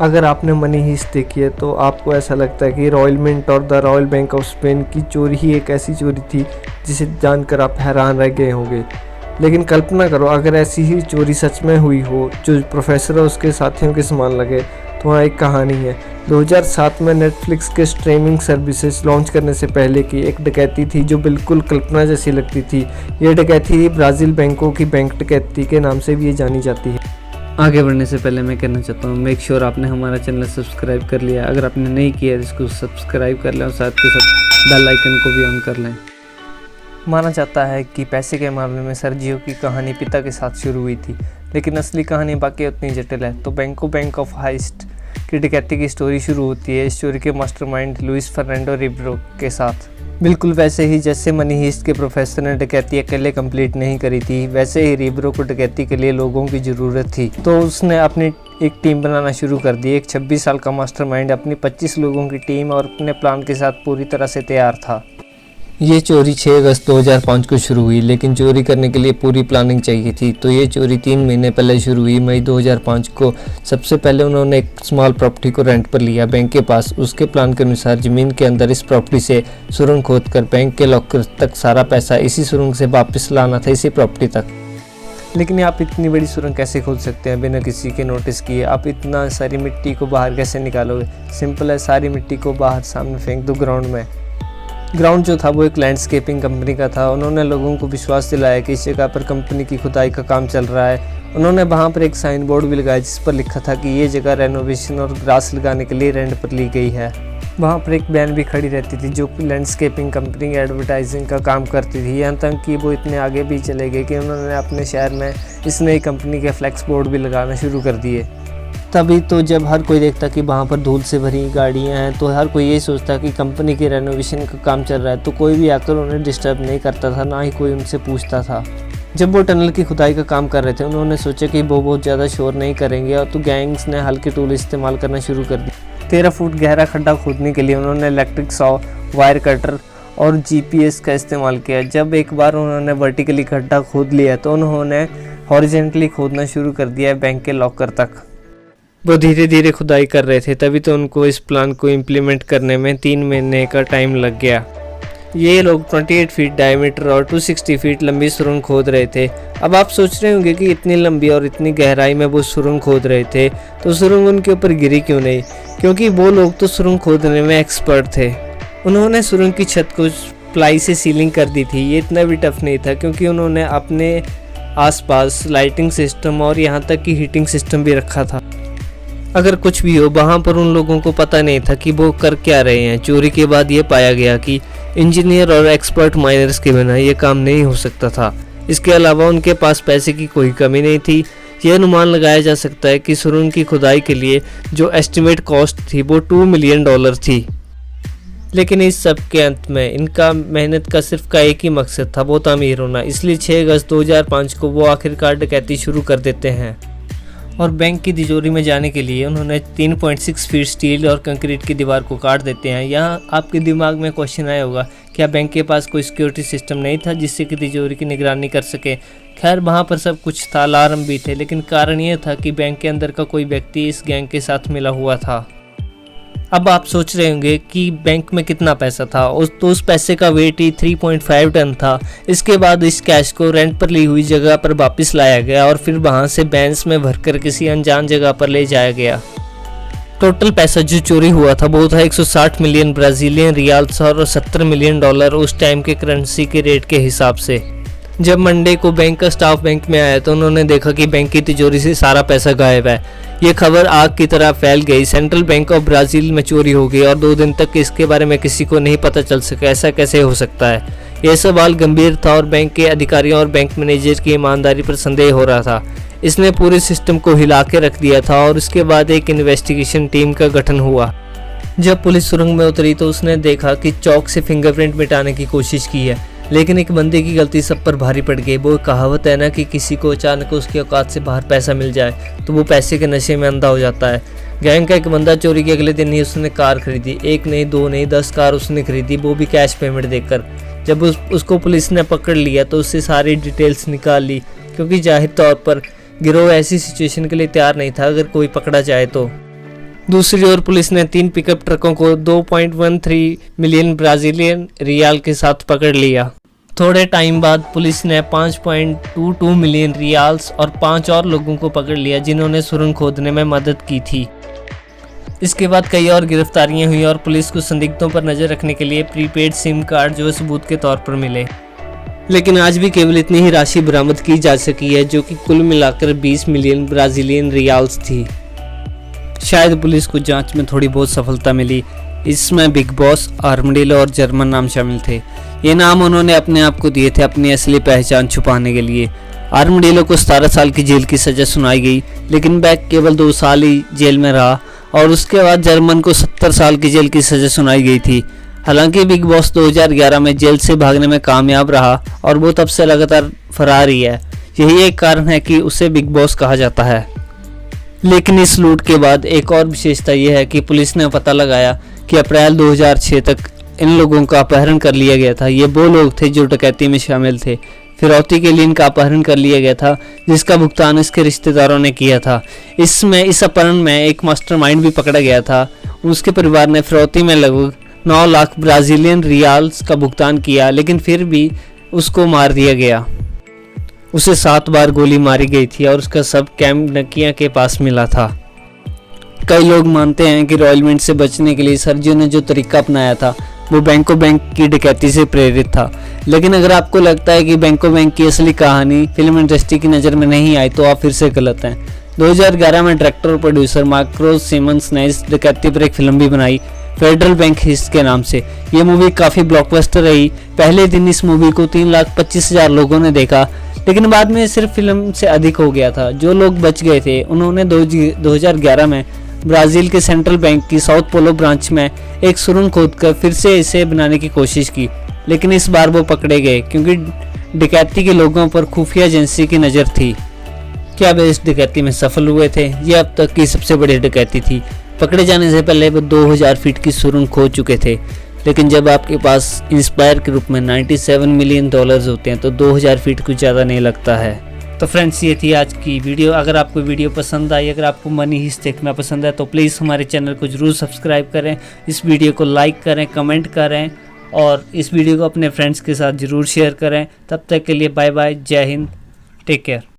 अगर आपने money heist देखी है तो आपको ऐसा लगता है कि रॉयल मिंट और the royal bank of Spain की चोरी ही एक ऐसी चोरी थी जिसे जानकर आप हैरान रह गए होंगे। लेकिन कल्पना करो अगर ऐसी ही चोरी सच में हुई हो जो प्रोफेसर और उसके साथियों के समान लगे। तो वहाँ एक कहानी है। 2007 में नेटफ्लिक्स के स्ट्रीमिंग सर्विसेज लॉन्च करने से पहले की एक डकैती थी जो बिल्कुल कल्पना जैसी लगती थी। ये डकैती ब्राज़ील बैंकों की बैंक डकैती के नाम से भी ये जानी जाती है। आगे बढ़ने से पहले मैं कहना चाहता हूँ मेक श्योर आपने हमारा चैनल सब्सक्राइब कर लिया। अगर आपने नहीं किया है इसको सब्सक्राइब कर लें और साथ के साथ बेल आइकन को भी ऑन कर लें। माना जाता है कि पैसे के मामले में सर्जियो की कहानी पिता के साथ शुरू हुई थी, लेकिन असली कहानी बाकी उतनी जटिल है। तो बैंक ऑफ हाइस्ट की डकैती की स्टोरी शुरू होती है इस चोरी के मास्टरमाइंड लुइस फर्नांडो रिबेरो के साथ। बिल्कुल वैसे ही जैसे मनी हीस्ट के प्रोफेसर ने डकैती अकेले कंप्लीट नहीं करी थी, वैसे ही रिबेरो को डकैती के लिए लोगों की ज़रूरत थी। तो उसने अपनी एक टीम बनाना शुरू कर दी। एक 26 साल का मास्टरमाइंड अपनी 25 लोगों की टीम और अपने प्लान के साथ पूरी तरह से तैयार था। ये चोरी 6 अगस्त 2005 को शुरू हुई, लेकिन चोरी करने के लिए पूरी प्लानिंग चाहिए थी। तो ये चोरी 3 महीने पहले शुरू हुई, मई 2005 को। सबसे पहले उन्होंने एक स्मॉल प्रॉपर्टी को रेंट पर लिया बैंक के पास। उसके प्लान के अनुसार ज़मीन के अंदर इस प्रॉपर्टी से सुरंग खोदकर बैंक के लॉकर तक सारा पैसा इसी सुरंग से वापस लाना था, इसी प्रॉपर्टी तक। लेकिन आप इतनी बड़ी सुरंग कैसे खोद सकते हैं बिना किसी के नोटिस किए? आप इतना सारी मिट्टी को बाहर कैसे निकालोगे? सिंपल है, सारी मिट्टी को बाहर सामने फेंक दो ग्राउंड में। ग्राउंड जो था वो एक लैंडस्केपिंग कंपनी का था। उन्होंने लोगों को विश्वास दिलाया कि इस जगह पर कंपनी की खुदाई का काम चल रहा है। उन्होंने वहाँ पर एक साइन बोर्ड भी लगाया जिस पर लिखा था कि ये जगह रेनोवेशन और ग्रास लगाने के लिए रेंट पर ली गई है। वहाँ पर एक वैन भी खड़ी रहती थी जो लैंडस्केपिंग कंपनी एडवर्टाइजिंग का काम करती थी। यहाँ तक कि वो इतने आगे भी चले गए कि उन्होंने अपने शहर में इस नई कंपनी के फ्लैक्स बोर्ड भी लगाना शुरू कर दिए। तभी तो जब हर कोई देखता कि वहाँ पर धूल से भरी गाड़ियाँ हैं तो हर कोई यही सोचता कि कंपनी के रेनोवेशन का काम चल रहा है। तो कोई भी आकर उन्हें डिस्टर्ब नहीं करता था, ना ही कोई उनसे पूछता था। जब वो टनल की खुदाई का काम कर रहे थे उन्होंने सोचा कि वो बहुत ज़्यादा शोर नहीं करेंगे और तो गैंग्स ने हल्के टूल इस्तेमाल करना शुरू कर दिया। 13 फुट गहरा खड्डा खोदने के लिए उन्होंने इलेक्ट्रिक सॉ, वायर कटर और GPS का इस्तेमाल किया। जब एक बार उन्होंने वर्टिकली खड्डा खोद लिया तो उन्होंने हॉरिजेंटली खोदना शुरू कर दिया बैंक के लॉकर तक। वो धीरे धीरे खुदाई कर रहे थे, तभी तो उनको इस प्लान को इम्प्लीमेंट करने में 3 महीने का टाइम लग गया। ये लोग 28 फीट डायमीटर और 260 फीट लंबी सुरंग खोद रहे थे। अब आप सोच रहे होंगे कि इतनी लंबी और इतनी गहराई में वो सुरंग खोद रहे थे तो सुरंग उनके ऊपर गिरी क्यों नहीं? क्योंकि वो लोग तो सुरंग खोदने में एक्सपर्ट थे। उन्होंने सुरंग की छत को प्लाई से सीलिंग कर दी थी। ये इतना भी टफ नहीं था क्योंकि उन्होंने अपने आसपास लाइटिंग सिस्टम और यहाँ तक कि हीटिंग सिस्टम भी रखा था। अगर कुछ भी हो वहाँ पर उन लोगों को पता नहीं था कि वो कर क्या रहे हैं। चोरी के बाद ये पाया गया कि इंजीनियर और एक्सपर्ट माइनर्स के बिना ये काम नहीं हो सकता था। इसके अलावा उनके पास पैसे की कोई कमी नहीं थी। यह अनुमान लगाया जा सकता है कि सुरंग की खुदाई के लिए जो एस्टिमेट कॉस्ट थी वो $2 मिलियन थी। लेकिन इस सब के अंत में इनका मेहनत का सिर्फ एक ही मकसद था, वो था अमीर होना। इसलिए 6 अगस्त 2005 को वो आखिरकार डकैती शुरू कर देते हैं और बैंक की तिजोरी में जाने के लिए उन्होंने 3.6 फीट स्टील और कंक्रीट की दीवार को काट देते हैं। यहाँ आपके दिमाग में क्वेश्चन आया होगा, क्या बैंक के पास कोई सिक्योरिटी सिस्टम नहीं था जिससे कि तिजोरी की निगरानी कर सके? खैर वहाँ पर सब कुछ था, अलार्म भी थे, लेकिन कारण ये था कि बैंक के अंदर का कोई व्यक्ति इस गैंग के साथ मिला हुआ था। अब आप सोच रहे होंगे कि बैंक में कितना पैसा था। उस पैसे का वेट ही 3.5 टन था। इसके बाद इस कैश को रेंट पर ली हुई जगह पर वापस लाया गया और फिर वहां से बैंस में भरकर किसी अनजान जगह पर ले जाया गया। टोटल पैसा जो चोरी हुआ था वो था 160 मिलियन ब्राज़ीलियन रियाल्स और $70 मिलियन उस टाइम के करेंसी के रेट के हिसाब से। जब मंडे को बैंक का स्टाफ बैंक में आया तो उन्होंने देखा कि बैंक की तिजोरी से सारा पैसा गायब है। ये खबर आग की तरह फैल गई। सेंट्रल बैंक ऑफ ब्राज़ील में चोरी हो गई और 2 दिन तक इसके बारे में किसी को नहीं पता चल सका। ऐसा कैसे हो सकता है? यह सवाल गंभीर था और बैंक के अधिकारियों और बैंक मैनेजर की ईमानदारी पर संदेह हो रहा था। इसने पूरे सिस्टम को हिला के रख दिया था और उसके बाद एक इन्वेस्टिगेशन टीम का गठन हुआ। जब पुलिस सुरंग में उतरी तो उसने देखा कि चौक से फिंगरप्रिंट मिटाने की कोशिश की है, लेकिन एक बंदे की गलती सब पर भारी पड़ गई। वो कहावत है ना कि किसी को अचानक उसकी औकात से बाहर पैसा मिल जाए तो वो पैसे के नशे में अंधा हो जाता है। गैंग का एक बंदा चोरी के अगले दिन ही उसने कार खरीदी। 1 नहीं 2 नहीं 10 कार उसने खरीदी, वो भी कैश पेमेंट देकर। जब उसको पुलिस ने पकड़ लिया तो उससे सारी डिटेल्स निकाल ली, क्योंकि जाहिर तौर पर गिरोह ऐसी सिचुएशन के लिए तैयार नहीं था अगर कोई पकड़ा जाए तो। दूसरी ओर पुलिस ने 3 पिकअप ट्रकों को 2.13 मिलियन ब्राजीलियन रियाल के साथ पकड़ लिया। थोड़े टाइम बाद पुलिस ने 5.22 मिलियन रियाल्स और 5 और लोगों को पकड़ लिया जिन्होंने सुरंग खोदने में मदद की थी। इसके बाद कई और गिरफ्तारियां हुई और पुलिस को संदिग्धों पर नज़र रखने के लिए प्रीपेड सिम कार्ड जो सबूत के तौर पर मिले। लेकिन आज भी केवल इतनी ही राशि बरामद की जा सकी है जो कि कुल मिलाकर 20 मिलियन ब्राजीलियन रियाल्स थी। शायद पुलिस को जांच में थोड़ी बहुत सफलता मिली। इसमें बिग बॉस, आर्मडिलो और जर्मन नाम शामिल थे। ये नाम उन्होंने अपने आप को दिए थे अपनी असली पहचान छुपाने के लिए। आर्मडिलो को 17 साल की जेल की सज़ा सुनाई गई, लेकिन बैक केवल 2 साल ही जेल में रहा और उसके बाद जर्मन को 70 साल की जेल की सज़ा सुनाई गई थी। हालांकि बिग बॉस 2011 में जेल से भागने में कामयाब रहा और वो तब से लगातार फरार ही है। यही एक कारण है कि उसे बिग बॉस कहा जाता है। लेकिन इस लूट के बाद एक और विशेषता यह है कि पुलिस ने पता लगाया कि अप्रैल 2006 तक इन लोगों का अपहरण कर लिया गया था। ये वो लोग थे जो डकैती में शामिल थे। फिरौती के लिए इनका अपहरण कर लिया गया था जिसका भुगतान इसके रिश्तेदारों ने किया था। इस अपहरण में एक मास्टरमाइंड भी पकड़ा गया था। उसके परिवार ने फिरौती में लगभग 9 लाख ब्राजीलियन रियाल्स का भुगतान किया, लेकिन फिर भी उसको मार दिया गया। उसे 7 बार गोली मारी गई थी और उसका शव कैंप नकिया के पास मिला था। कई लोग मानते हैं कि रॉयल मिंट से बचने के लिए सर्जियो ने जो तरीका अपनाया था वो बैंको बैंक की डकैती से प्रेरित था। लेकिन अगर आपको लगता है कि बैंको बैंक की असली कहानी फिल्म इंडस्ट्री की नज़र में नहीं आई तो आप फिर से गलत हैं। 2011 में डायरेक्टर और प्रोड्यूसर मार्कोस सिमन्स ने इस डकैती पर एक फिल्म भी बनाई, फेडरल बैंक हिस्ट के नाम से। ये मूवी काफ़ी ब्लॉकबस्टर रही। पहले दिन इस मूवी को 3,25,000 लोगों ने देखा, लेकिन बाद में सिर्फ फिल्म से अधिक हो गया था। जो लोग बच गए थे उन्होंने 2011 में ब्राज़ील के सेंट्रल बैंक की साउथ पोलो ब्रांच में एक सुरंग खोदकर फिर से इसे बनाने की कोशिश की, लेकिन इस बार वो पकड़े गए क्योंकि डकैती के लोगों पर खुफिया एजेंसी की नज़र थी। क्या वे इस डकैती में सफल हुए थे? ये अब तक की सबसे बड़ी डकैती थी। पकड़े जाने से पहले वो 2000 फीट की सुरंग खोद चुके थे, लेकिन जब आपके पास इंस्पायर के रूप में $97 मिलियन होते हैं तो 2000 फीट कुछ ज़्यादा नहीं लगता है। तो फ्रेंड्स, ये थी आज की वीडियो। अगर आपको वीडियो पसंद आई, अगर आपको मनी हिस्ट देखना पसंद है तो प्लीज़ हमारे चैनल को ज़रूर सब्सक्राइब करें, इस वीडियो को लाइक करें, कमेंट करें और इस वीडियो को अपने फ्रेंड्स के साथ ज़रूर शेयर करें। तब तक के लिए बाय बाय, जय हिंद, टेक केयर।